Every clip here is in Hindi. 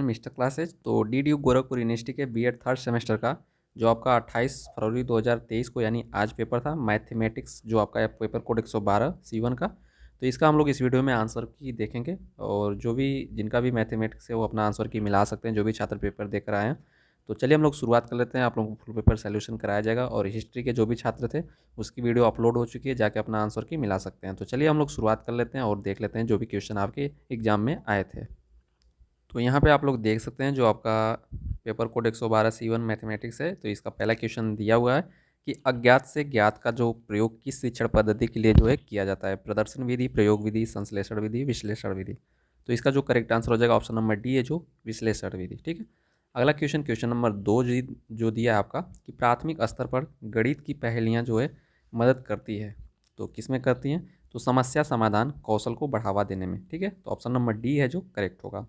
Mister classes. तो DDU गोरखपुर यूनिवर्सिटी के बीएड थर्ड सेमेस्टर का जो आपका 28 फरवरी 2023 को यानी आज पेपर था मैथमेटिक्स, जो आपका पेपर कोड 112 C1 का। तो इसका हम लोग इस वीडियो में आंसर की देखेंगे, और जो भी जिनका भी मैथमेटिक्स है वो अपना आंसर की मिला सकते हैं, जो भी छात्र पेपर देकर आए हैं। तो चलिए हम लोग शुरुआत कर लेते हैं। आप लोगों को फुल पेपर सोल्यूशन कराया जाएगा, और हिस्ट्री के जो भी छात्र थे उसकी वीडियो अपलोड हो चुकी है, जाके अपना आंसर की मिला सकते हैं। तो चलिए हम लोग शुरुआत कर लेते हैं और देख लेते हैं जो भी क्वेश्चन आपके एग्जाम में आए थे। तो यहाँ पे आप लोग देख सकते हैं जो आपका पेपर कोड 112 C1 मैथमेटिक्स है। तो इसका पहला क्वेश्चन दिया हुआ है कि अज्ञात से ज्ञात का जो प्रयोग किस शिक्षण पद्धति के लिए जो है किया जाता है, प्रदर्शन विधि, प्रयोग विधि, संश्लेषण विधि, विश्लेषण विधि। तो इसका जो करेक्ट आंसर हो जाएगा ऑप्शन नंबर डी है, जो विश्लेषण विधि। ठीक है। अगला क्वेश्चन, क्वेश्चन नंबर 2 जो दिया है आपका कि प्राथमिक स्तर पर गणित की पहेलियाँ जो है मदद करती है। तो किस में करती हैं? तो समस्या समाधान कौशल को बढ़ावा देने में। ठीक है। तो ऑप्शन नंबर डी है जो करेक्ट होगा।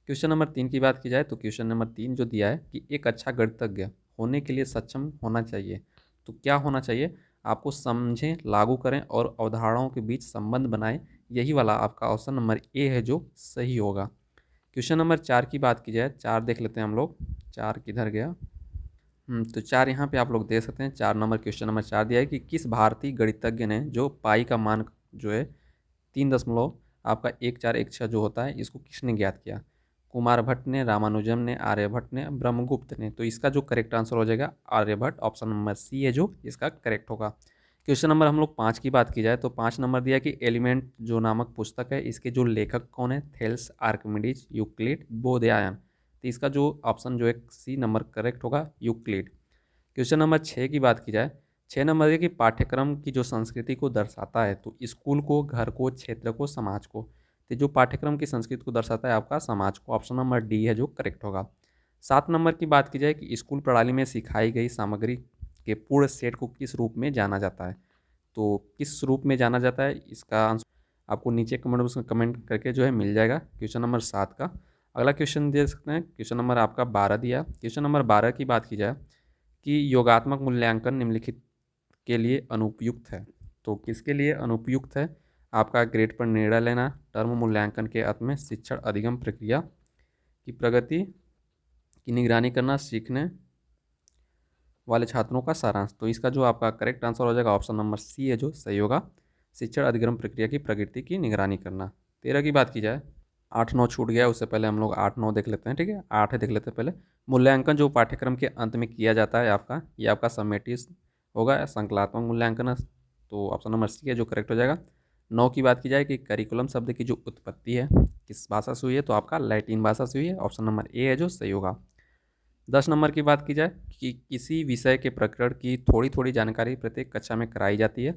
क्वेश्चन नंबर 3 की बात की जाए तो क्वेश्चन नंबर 3 जो दिया है कि एक अच्छा गणितज्ञ होने के लिए सक्षम होना चाहिए। तो क्या होना चाहिए? आपको समझें, लागू करें और अवधारणाओं के बीच संबंध बनाएं। यही वाला आपका ऑप्शन नंबर ए है जो सही होगा। क्वेश्चन नंबर 4 की बात की जाए, 4 देख लेते हैं हम लोग। 4 किधर गया? तो 4 यहाँ पे आप लोग देख सकते हैं। 4 नंबर, क्वेश्चन नंबर 4 दिया है कि किस भारतीय गणितज्ञ ने जो पाई का मान जो है 3 आपका 1,4,1,6 जो होता है, इसको किसने ज्ञात किया? कुमार भट्ट ने, रामानुजम ने, आर्यभट्ट ने, ब्रह्मगुप्त ने। तो इसका जो करेक्ट आंसर हो जाएगा आर्यभट्ट, ऑप्शन नंबर सी है जो इसका करेक्ट होगा। क्वेश्चन नंबर हम लोग 5 की बात की जाए तो 5 नंबर दिया कि एलिमेंट जो नामक पुस्तक है, इसके जो लेखक कौन है? Thales, Archimedes, Euclid, Baudhayana. तो इसका जो ऑप्शन जो है सी नंबर करेक्ट होगा, यूक्लिड। क्वेश्चन नंबर 6 की बात की जाए, 6 नंबर है कि पाठ्यक्रम की जो संस्कृति को दर्शाता है, तो स्कूल को, घर को, क्षेत्र को, समाज को। तो जो पाठ्यक्रम की संस्कृति को दर्शाता है आपका समाज को, ऑप्शन नंबर डी है जो करेक्ट होगा। 7 नंबर की बात की जाए कि स्कूल प्रणाली में सिखाई गई सामग्री के पूर्ण सेट को किस रूप में जाना जाता है? तो किस रूप में जाना जाता है, इसका आंसर आपको नीचे कमेंट बॉक्स में कमेंट करके जो है मिल जाएगा क्वेश्चन नंबर 7 का। अगला क्वेश्चन दे सकते हैं, क्वेश्चन नंबर आपका 12 दिया। क्वेश्चन नंबर 12 की बात की जाए कि योगात्मक मूल्यांकन निम्नलिखित के लिए अनुपयुक्त है। तो किसके लिए अनुपयुक्त है? आपका ग्रेड पर निर्णय लेना, टर्म मूल्यांकन के अंत में शिक्षण अधिगम प्रक्रिया की प्रगति की निगरानी करना, सीखने वाले छात्रों का सारांश। तो इसका जो आपका करेक्ट आंसर हो जाएगा ऑप्शन नंबर सी है जो सही होगा, शिक्षण अधिगम प्रक्रिया की प्रगति की निगरानी करना। 13 की बात की जाए, 8-9 छूट गया, उससे पहले हम लोग 8-9 देख लेते हैं। ठीक है, 8 देख लेते हैं पहले। मूल्यांकन जो पाठ्यक्रम के अंत में किया जाता है आपका, ये आपका समेटिव होगा, संकलात्मक मूल्यांकन। तो ऑप्शन नंबर सी है जो करेक्ट हो जाएगा। 9 की बात की जाए कि करिकुलम शब्द की जो उत्पत्ति है किस भाषा से हुई है, तो आपका लैटिन भाषा से हुई है, ऑप्शन नंबर ए है जो सही होगा। 10 नंबर की बात की जाए कि किसी विषय के प्रकरण की थोड़ी थोड़ी जानकारी प्रत्येक कक्षा में कराई जाती है,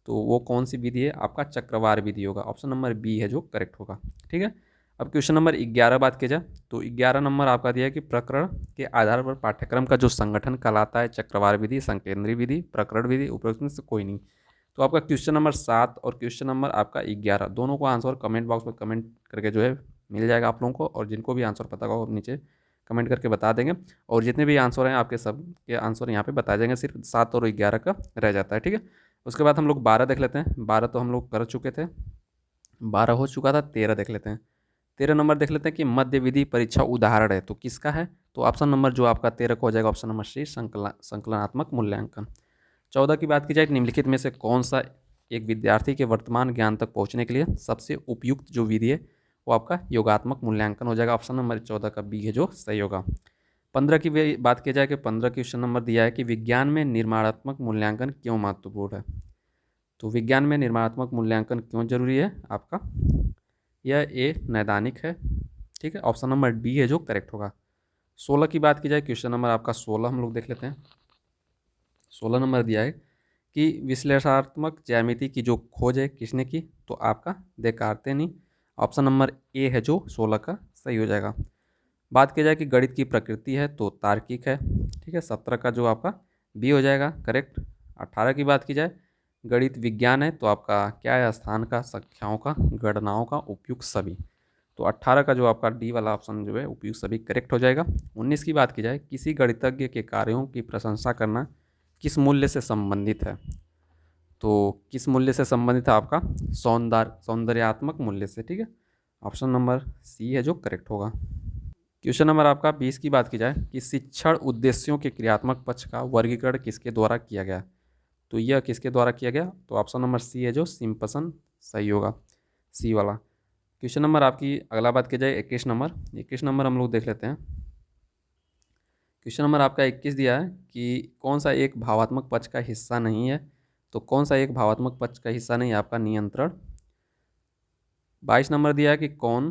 तो वो कौन सी विधि है? आपका चक्रवार विधि होगा, ऑप्शन नंबर बी है जो करेक्ट होगा। ठीक है। अब क्वेश्चन नंबर 11 बात की जाए तो 11 नंबर आपका दिया है कि प्रकरण के आधार पर पाठ्यक्रम का जो संगठन कहलाता है, चक्रवार विधि, संकेंद्रीय विधि, प्रकरण विधि, उपरोक्त में से कोई नहीं। तो आपका क्वेश्चन नंबर 7 और क्वेश्चन नंबर आपका 11 दोनों को आंसर कमेंट बॉक्स में कमेंट करके जो है मिल जाएगा आप लोगों को, और जिनको भी आंसर पता होगा नीचे कमेंट करके बता देंगे। और जितने भी आंसर हैं आपके सब के आंसर यहाँ पे बताए जाएंगे, सिर्फ 7 और 11 का रह जाता है। ठीक है। उसके बाद हम लोग 12 देख लेते हैं। 12 तो हम लोग कर चुके थे, 12 हो चुका था। 13 देख लेते हैं। 13 नंबर देख लेते हैं कि मध्य विधि परीक्षा उदाहरण है, तो किसका है? तो ऑप्शन नंबर जो आपका 13 को हो जाएगा ऑप्शन नंबर सी, संकलनात्मक मूल्यांकन। 14 की बात की जाए, निम्नलिखित में से कौन सा एक विद्यार्थी के वर्तमान ज्ञान तक पहुंचने के लिए सबसे उपयुक्त जो विधि है, वो आपका योगात्मक मूल्यांकन हो जाएगा, ऑप्शन नंबर 14 का बी है जो सही होगा। 15 की बात की जाए कि 15 क्वेश्चन नंबर दिया है कि विज्ञान में निर्माणात्मक मूल्यांकन क्यों महत्वपूर्ण है? तो विज्ञान में निर्माणात्मक मूल्यांकन क्यों जरूरी है आपका? यह ए नैदानिक है। ठीक है, ऑप्शन नंबर डी है जो करेक्ट होगा। 16 की बात की जाए, क्वेश्चन नंबर आपका 16 हम लोग देख लेते हैं। 16 नंबर दिया है कि विश्लेषणात्मक ज्यामिति की जो खोज है किसने की? तो आपका देकार्ते ने, ऑप्शन नंबर ए है जो 16 का सही हो जाएगा। बात की जाए कि गणित की प्रकृति है, तो तार्किक है। ठीक है, 17 का जो आपका बी हो जाएगा करेक्ट। 18 की बात की जाए, गणित विज्ञान है, तो आपका क्या है? स्थान का, संख्याओं का, गणनाओं का, उपयुक्त सभी। तो 18 का जो आपका डी वाला ऑप्शन जो है उपयुक्त सभी करेक्ट हो जाएगा। 19 की बात की जाए, किसी गणितज्ञ के कार्यों की प्रशंसा करना किस मूल्य से संबंधित है? तो किस मूल्य से संबंधित है आपका? सौंदर्यात्मक मूल्य से। ठीक है, ऑप्शन नंबर सी है जो करेक्ट होगा। क्वेश्चन नंबर आपका 20 की बात की जाए कि शिक्षण उद्देश्यों के क्रियात्मक पक्ष का वर्गीकरण किसके द्वारा किया गया। तो यह किसके द्वारा किया गया, तो ऑप्शन नंबर सी है जो सिम्पसन सही होगा, सी वाला। क्वेश्चन नंबर आपकी अगला बात की जाए 21 नंबर हम लोग देख लेते हैं। क्वेश्चन नंबर आपका 21 दिया है कि कौन सा एक भावात्मक पक्ष का हिस्सा नहीं है। तो कौन सा एक भावात्मक पक्ष का हिस्सा नहीं है, आपका नियंत्रण। 22 नंबर दिया है कि कौन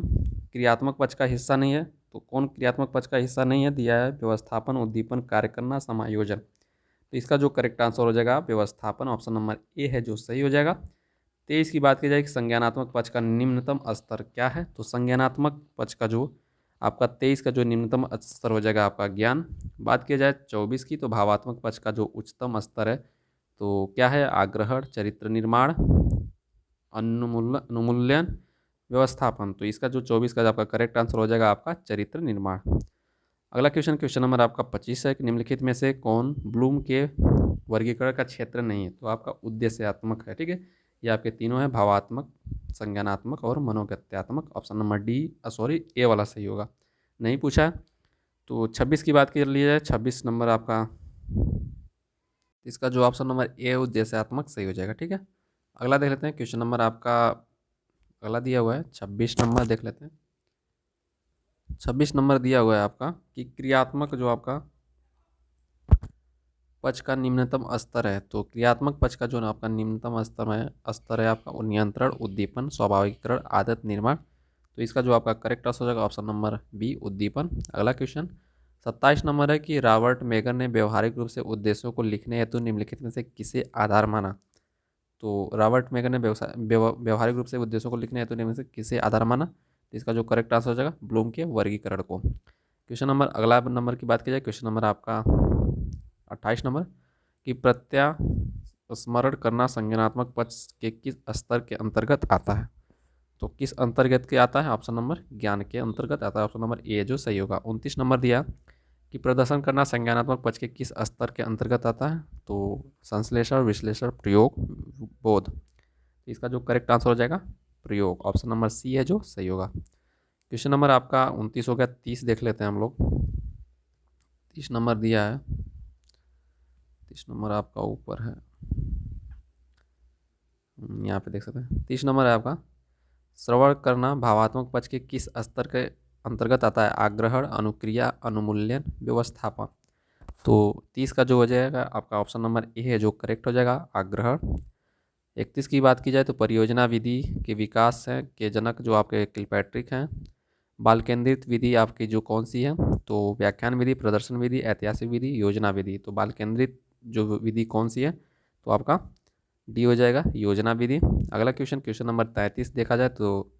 क्रियात्मक पक्ष का हिस्सा नहीं है। तो कौन क्रियात्मक पक्ष का हिस्सा नहीं है, दिया है व्यवस्थापन, उद्दीपन, कार्य करना, समायोजन। तो इसका जो करेक्ट आंसर हो जाएगा व्यवस्थापन, ऑप्शन नंबर ए है जो सही हो जाएगा। 23 की बात की जाए कि संज्ञानात्मक पक्ष का निम्नतम स्तर क्या है। तो संज्ञानात्मक पक्ष का जो आपका 23 का जो निम्नतम स्तर हो जाएगा आपका ज्ञान। बात की जाए 24 की, तो भावात्मक पक्ष का जो उच्चतम स्तर है तो क्या है, आग्रहण, चरित्र निर्माण, अनुमूल्यन, व्यवस्थापन। तो इसका जो 24 का आपका करेक्ट आंसर हो जाएगा आपका चरित्र निर्माण। अगला क्वेश्चन नंबर आपका 25 है कि निम्नलिखित में से कौन ब्लूम के वर्गीकरण का क्षेत्र नहीं है। तो आपका उद्देश्यात्मक है, ठीक है। ये आपके तीनों है, भावात्मक, संज्ञानात्मक और मनोगत्यात्मक। ऑप्शन नंबर डी ए वाला सही होगा, नहीं पूछा है। तो 26 की बात कर ली जाए, 26 नंबर आपका, इसका जो ऑप्शन नंबर ए उद्देश्यात्मक सही हो जाएगा, ठीक है। अगला देख लेते हैं क्वेश्चन नंबर आपका अगला दिया हुआ है 26 नंबर देख लेते हैं। 26 नंबर दिया हुआ है आपका कि क्रियात्मक जो आपका पक्ष का निम्नतम स्तर है। तो क्रियात्मक पक्ष का जो आपका निम्नतम स्तर है आपका वो नियंत्रण, उद्दीपन, स्वाभाविकरण, आदत निर्माण। तो इसका जो आपका करेक्ट आंसर हो जाएगा ऑप्शन नंबर बी, उद्दीपन। अगला क्वेश्चन 27 नंबर है कि रॉबर्ट मेगर ने व्यवहारिक रूप से उद्देश्यों को लिखने हेतु निम्नलिखित में से किसे आधार माना। तो रॉबर्ट मेगर ने व्यवहारिक रूप से उद्देश्यों को लिखने हेतु निम्न में से किसे आधार माना। तो इसका जो करेक्ट आंसर हो जाएगा ब्लूम के वर्गीकरण को। क्वेश्चन नंबर अगला नंबर की बात की जाए, क्वेश्चन नंबर आपका 28 नंबर कि प्रत्यास्मरण करना संज्ञानात्मक पक्ष के किस स्तर के अंतर्गत आता है। तो किस अंतर्गत के आता है, ऑप्शन नंबर ज्ञान के अंतर्गत आता है, ऑप्शन नंबर ए जो सही होगा। 29 नंबर दिया कि प्रदर्शन करना संज्ञानात्मक पक्ष के किस स्तर के अंतर्गत आता है। तो संश्लेषण, विश्लेषण, प्रयोग, बोध। इसका जो करेक्ट आंसर हो जाएगा प्रयोग, ऑप्शन नंबर सी है जो सही होगा। क्वेश्चन नंबर आपका 29 हो गया, 30 देख लेते हैं हम लोग। 30 नंबर दिया है, 30 नंबर आपका ऊपर है, यहाँ पे देख सकते हैं। 30 नंबर है आपका श्रवण करना भावात्मक पक्ष के किस स्तर के अंतर्गत आता है, आग्रहण, अनुक्रिया, अनुमूल्यन, व्यवस्थापन। तो 30 का जो हो जाएगा आपका ऑप्शन नंबर ए है जो करेक्ट हो जाएगा, आग्रहण। 31 की बात की जाए तो परियोजना विधि के विकास है के जनक जो आपके किलपैट्रिक हैं। बाल केंद्रित विधि आपकी जो कौन सी है, तो व्याख्यान विधि, प्रदर्शन विधि, ऐतिहासिक विधि, योजना विधि। तो बाल केंद्रित जो विधि कौन सी है, तो आपका डी हो जाएगा, योजना विधि। अगला क्वेश्चन नंबर 33 देखा जाए तो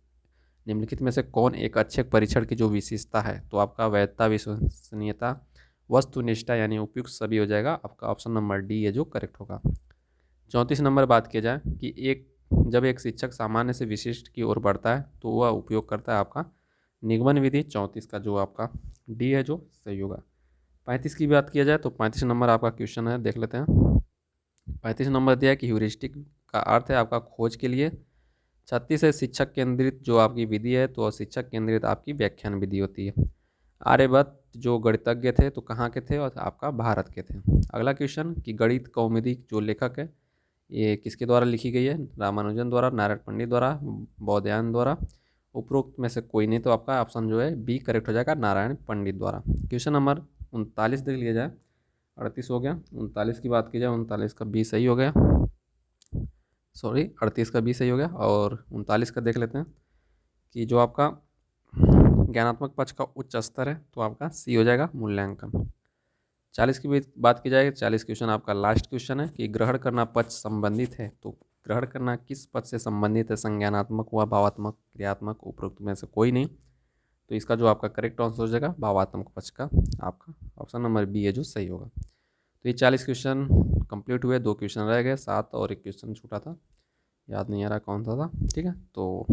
निम्नलिखित में से कौन एक अच्छे परीक्षण की जो विशेषता है। तो आपका वैधता, विश्वसनीयता, वस्तुनिष्ठा यानी उपयुक्त सभी हो जाएगा, आपका ऑप्शन नंबर डी है जो करेक्ट होगा। 34 नंबर बात किया जाए कि जब एक शिक्षक सामान्य से विशिष्ट की ओर बढ़ता है तो वह उपयोग करता है आपका निगमन विधि। 34 का जो आपका डी है जो सही होगा। 35 की बात किया जाए तो 35 नंबर आपका क्वेश्चन है, देख लेते हैं। 35 नंबर दिया है कि ह्यूरिस्टिक का अर्थ है आपका खोज के लिए। 36 है शिक्षक केंद्रित जो आपकी विधि है, तो शिक्षक केंद्रित आपकी व्याख्यान विधि होती है। आर्यभट्ट जो गणितज्ञ थे तो कहाँ के थे, और आपका भारत के थे। अगला क्वेश्चन कि गणित कौमुदी जो लेखक है ये किसके द्वारा लिखी गई है, रामानुजन द्वारा, नारायण पंडित द्वारा, बौधायन द्वारा, उपरोक्त में से कोई नहीं। तो आपका ऑप्शन जो है बी करेक्ट हो जाएगा, नारायण पंडित द्वारा। क्वेश्चन नंबर 39 देख लिया जाए, 38 हो गया, 39 की बात की जाए 39 का बी सही हो गया, सॉरी 38 का बी सही हो गया। और 39 का देख लेते हैं कि जो आपका ज्ञानात्मक पक्ष का उच्च स्तर है तो आपका सी हो जाएगा, मूल्यांकन। 40 की भी बात की जाए, 40 क्वेश्चन आपका लास्ट क्वेश्चन है कि ग्रहण करना पक्ष संबंधित है। तो ग्रहण करना किस पक्ष से संबंधित है, संज्ञानात्मक व भावात्मक, क्रियात्मक, उपरोक्त में से कोई नहीं। तो इसका जो आपका करेक्ट आंसर हो जाएगा भावात्मक पक्ष का, आपका ऑप्शन नंबर बी है जो सही होगा। तो ये 40 क्वेश्चन कंप्लीट हुए, 2 क्वेश्चन रह गए, 7 और 1 क्वेश्चन छूटा था, याद नहीं आ रहा कौन सा था, ठीक है। तो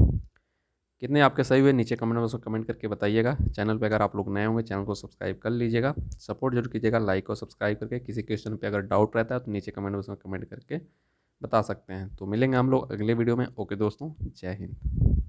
कितने आपके सही हुए नीचे कमेंट में उसको कमेंट करके बताइएगा। चैनल पे अगर आप लोग नए होंगे चैनल को सब्सक्राइब कर लीजिएगा, सपोर्ट जरूर कीजिएगा लाइक और सब्सक्राइब करके। किसी क्वेश्चन पे अगर डाउट रहता है तो नीचे कमेंट बॉक्स में कमेंट करके बता सकते हैं। तो मिलेंगे हम लोग अगले वीडियो में। ओके दोस्तों, जय हिंद।